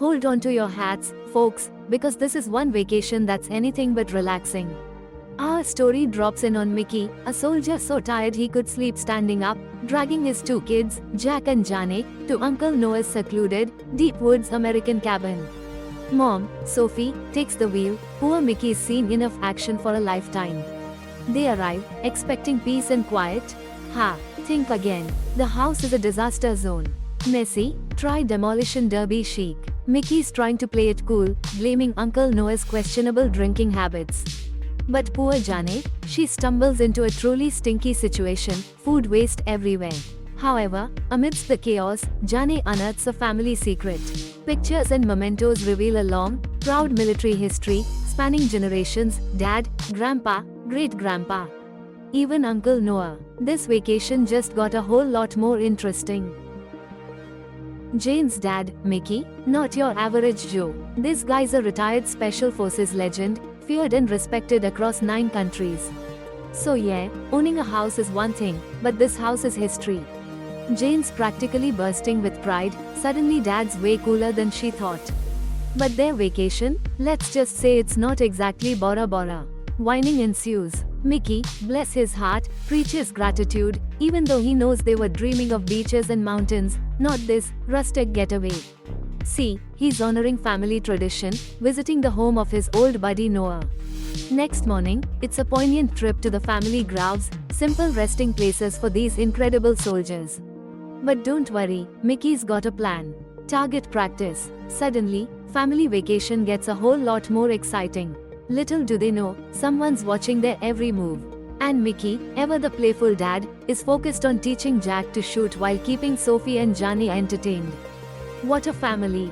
Hold on to your hats, folks, because this is one vacation that's anything but relaxing. Our story drops in on Mickey, a soldier so tired he could sleep standing up, dragging his two kids, Jack and Jane, to Uncle Noah's secluded, deep woods American cabin. Mom, Sophie, takes the wheel. Poor Mickey's seen enough action for a lifetime. They arrive, expecting peace and quiet. Ha, think again. The house is a disaster zone. Messy, try demolition derby chic. Mickey's trying to play it cool, blaming Uncle Noah's questionable drinking habits. But poor Jane, she stumbles into a truly stinky situation, food waste everywhere. However, amidst the chaos, Jane unearths a family secret. Pictures and mementos reveal a long, proud military history, spanning generations, dad, grandpa, great-grandpa. Even Uncle Noah. This vacation just got a whole lot more interesting. Jane's dad, Mickey, not your average Joe. This guy's a retired Special Forces legend, feared and respected across 9 countries. So yeah, owning a house is one thing, but this house is history. Jane's practically bursting with pride, suddenly dad's way cooler than she thought. But their vacation, let's just say it's not exactly Bora Bora. Whining ensues. Mickey, bless his heart, preaches gratitude, even though he knows they were dreaming of beaches and mountains, not this rustic getaway. See, he's honoring family tradition, visiting the home of his old buddy Noah. Next morning, it's a poignant trip to the family graves, simple resting places for these incredible soldiers. But don't worry, Mickey's got a plan. Target practice. Suddenly, family vacation gets a whole lot more exciting. Little do they know, someone's watching their every move. And Mickey, ever the playful dad, is focused on teaching Jack to shoot while keeping Sophie and Jane entertained. What a family!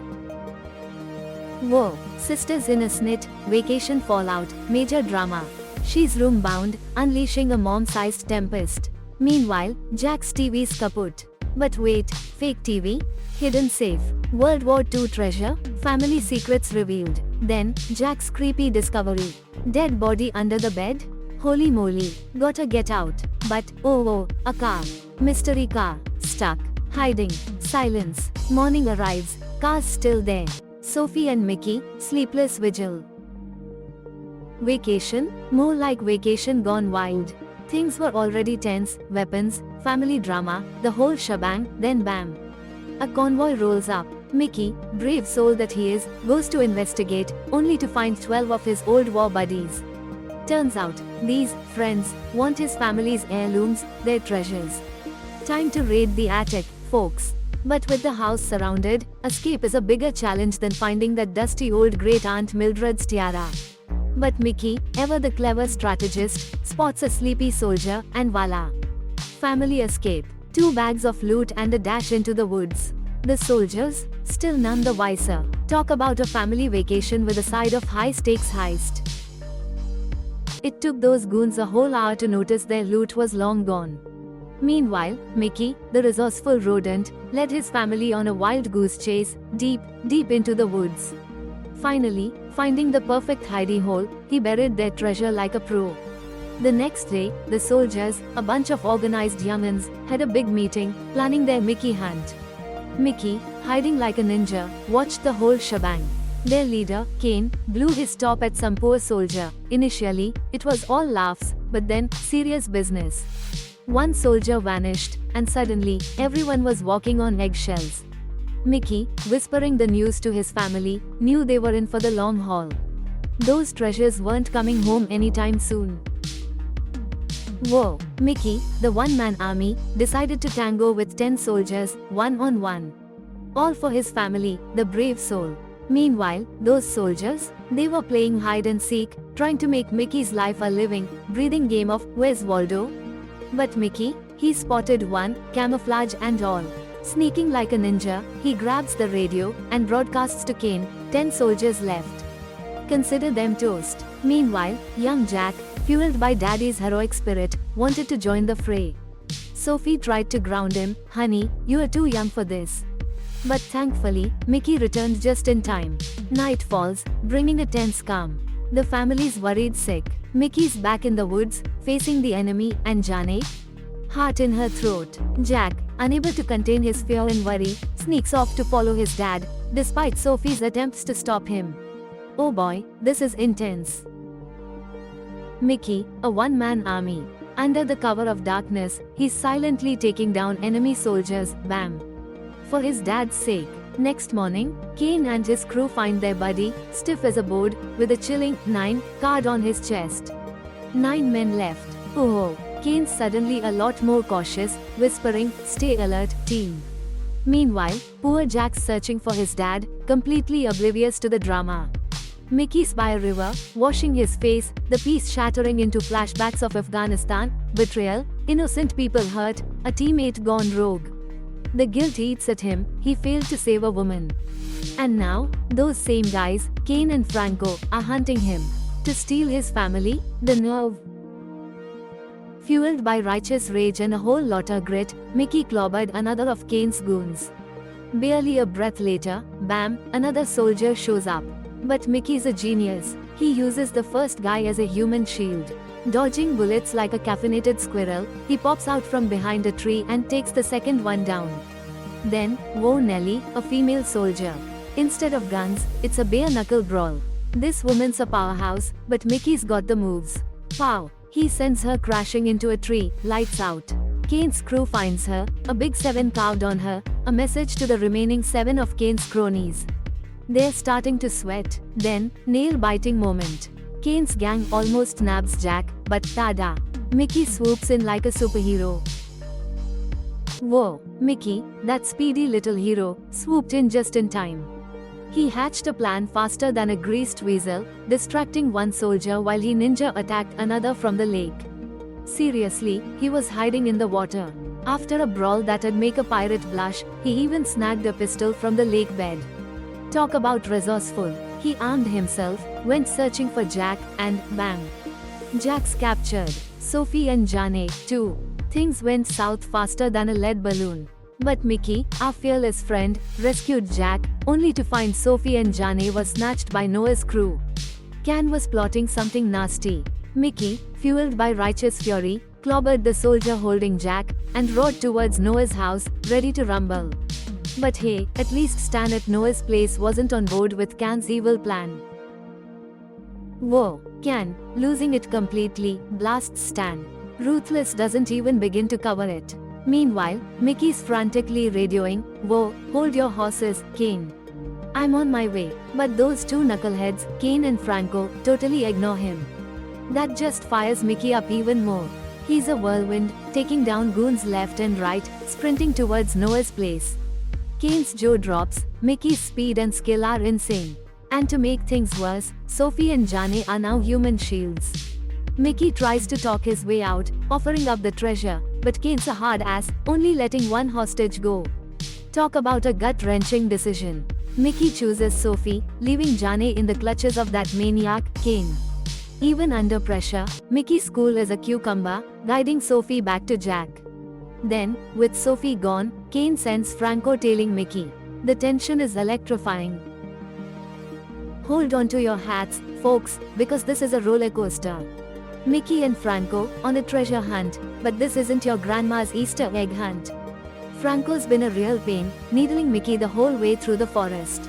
Whoa, sisters in a snit, vacation fallout, major drama. She's room-bound, unleashing a mom-sized tempest. Meanwhile, Jack's TV's kaput. But wait, fake TV? Hidden safe. World War II treasure? Family secrets revealed. Then, Jack's creepy discovery. Dead body under the bed? Holy moly, gotta get out. But, oh, a car. Mystery car. Stuck. Hiding. Silence. Morning arrives. Car's still there. Sophie and Mickey, sleepless vigil. Vacation? More like vacation gone wild. Things were already tense, weapons, family drama, the whole shebang, then bam. A convoy rolls up. Mickey, brave soul that he is, goes to investigate, only to find 12 of his old war buddies. Turns out, these friends want his family's heirlooms, their treasures. Time to raid the attic, folks. But with the house surrounded, escape is a bigger challenge than finding that dusty old great-aunt Mildred's tiara. But Mickey, ever the clever strategist, spots a sleepy soldier, and voila! Family escape. 2 bags of loot and a dash into the woods. The soldiers, still none the wiser. Talk about a family vacation with a side of high-stakes heist. It took those goons a whole hour to notice their loot was long gone. Meanwhile, Mickey, the resourceful rodent, led his family on a wild goose chase, deep into the woods. Finally, finding the perfect hidey hole, he buried their treasure like a pro. The next day, the soldiers, a bunch of organized young'uns, had a big meeting, planning their Mickey hunt. Mickey, hiding like a ninja, watched the whole shebang. Their leader, Kane, blew his top at some poor soldier. Initially, it was all laughs, but then, serious business. One soldier vanished, and suddenly, everyone was walking on eggshells. Mickey, whispering the news to his family, knew they were in for the long haul. Those treasures weren't coming home anytime soon. Whoa, Mickey, the one-man army, decided to tango with 10 soldiers, one-on-one. All for his family, the brave soul. Meanwhile, those soldiers, they were playing hide and seek, trying to make Mickey's life a living, breathing game of Where's Waldo? But Mickey, he spotted one, camouflage and all. Sneaking like a ninja, he grabs the radio and broadcasts to Kane, 10 soldiers left. Consider them toast. Meanwhile, young Jack, fueled by Daddy's heroic spirit, wanted to join the fray. Sophie tried to ground him, honey, you are too young for this. But thankfully, Mickey returned just in time. Night falls, bringing a tense calm. The family's worried sick. Mickey's back in the woods, facing the enemy, and Jane? heart in her throat. Jack, unable to contain his fear and worry, sneaks off to follow his dad, despite Sophie's attempts to stop him. Oh boy, this is intense. Mickey, a one-man army. Under the cover of darkness, he's silently taking down enemy soldiers, bam. For his dad's sake. Next morning, Kane and his crew find their buddy, stiff as a board, with a chilling 9 card on his chest. 9 men left. Oh, Kane's suddenly a lot more cautious, whispering, "Stay alert, team." Meanwhile, poor Jack's searching for his dad, completely oblivious to the drama. Mickey's by a river, washing his face, the piece shattering into flashbacks of Afghanistan, betrayal, innocent people hurt, a teammate gone rogue. The guilt eats at him, he failed to save a woman. And now, those same guys, Kane and Franco, are hunting him. To steal his family, the nerve. Fueled by righteous rage and a whole lot of grit, Mickey clobbered another of Kane's goons. Barely a breath later, bam, another soldier shows up. But Mickey's a genius. He uses the first guy as a human shield. Dodging bullets like a caffeinated squirrel, he pops out from behind a tree and takes the second one down. Then, whoa Nelly, a female soldier. Instead of guns, it's a bare-knuckle brawl. This woman's a powerhouse, but Mickey's got the moves. Pow! He sends her crashing into a tree, lights out. Kane's crew finds her, a big 7 carved on her, a message to the remaining 7 of Kane's cronies. They're starting to sweat. Then, nail-biting moment. Kane's gang almost nabs Jack, but tada! Mickey swoops in like a superhero. Whoa, Mickey, that speedy little hero, swooped in just in time. He hatched a plan faster than a greased weasel, distracting one soldier while he ninja attacked another from the lake. Seriously, he was hiding in the water. After a brawl that'd make a pirate blush, he even snagged a pistol from the lake bed. Talk about resourceful. He armed himself, went searching for Jack, and bam! Jack's captured. Sophie and Jane, too. Things went south faster than a lead balloon. But Mickey, our fearless friend, rescued Jack, only to find Sophie and Jane were snatched by Noah's crew. Can was plotting something nasty. Mickey, fueled by righteous fury, clobbered the soldier holding Jack, and rode towards Noah's house, ready to rumble. But hey, at least Stan at Noah's place wasn't on board with Can's evil plan. Whoa, Can, losing it completely, blasts Stan. Ruthless doesn't even begin to cover it. Meanwhile, Mickey's frantically radioing, "Whoa, hold your horses, Kane. I'm on my way." But those two knuckleheads, Kane and Franco, totally ignore him. That just fires Mickey up even more. He's a whirlwind, taking down goons left and right, sprinting towards Noah's place. Kane's jaw drops, Mickey's speed and skill are insane. And to make things worse, Sophie and Jane are now human shields. Mickey tries to talk his way out, offering up the treasure, but Kane's a hard ass, only letting one hostage go. Talk about a gut-wrenching decision. Mickey chooses Sophie, leaving Jane in the clutches of that maniac, Kane. Even under pressure, Mickey's cool as a cucumber, guiding Sophie back to Jack. Then, with Sophie gone, Kane sends Franco tailing Mickey. The tension is electrifying. Hold on to your hats, folks, because this is a roller coaster. Mickey and Franco, on a treasure hunt, but this isn't your grandma's Easter egg hunt. Franco's been a real pain, needling Mickey the whole way through the forest.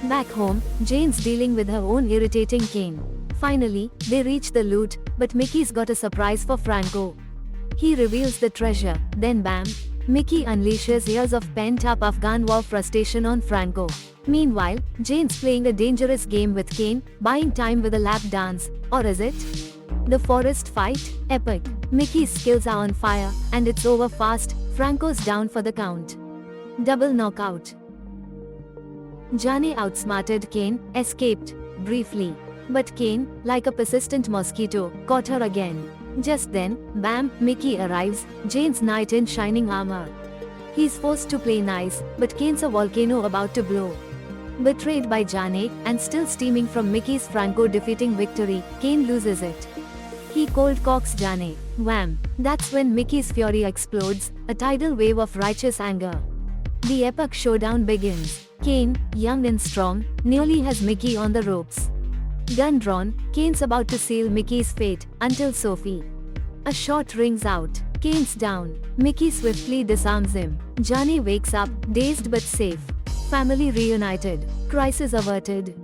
Back home, Jane's dealing with her own irritating Kane. Finally, they reach the loot, but Mickey's got a surprise for Franco. He reveals the treasure, then bam! Mickey unleashes years of pent-up Afghan war frustration on Franco. Meanwhile, Jane's playing a dangerous game with Kane, buying time with a lap dance, or is it? The forest fight? Epic. Mickey's skills are on fire, and it's over fast. Franco's down for the count. Double knockout. Jane outsmarted Kane, escaped, briefly. But Kane, like a persistent mosquito, caught her again. Just then, bam, Mickey arrives, Jane's knight in shining armor. He's forced to play nice, but Kane's a volcano about to blow. Betrayed by Jane, and still steaming from Mickey's Franco defeating victory, Kane loses it. He cold cocks Jane. Wham! That's when Mickey's fury explodes, a tidal wave of righteous anger. The epic showdown begins. Kane, young and strong, nearly has Mickey on the ropes. Gun drawn, Kane's about to seal Mickey's fate, until Sophie. A shot rings out. Canes down. Mickey swiftly disarms him. Johnny wakes up, dazed but safe. Family reunited. Crisis averted.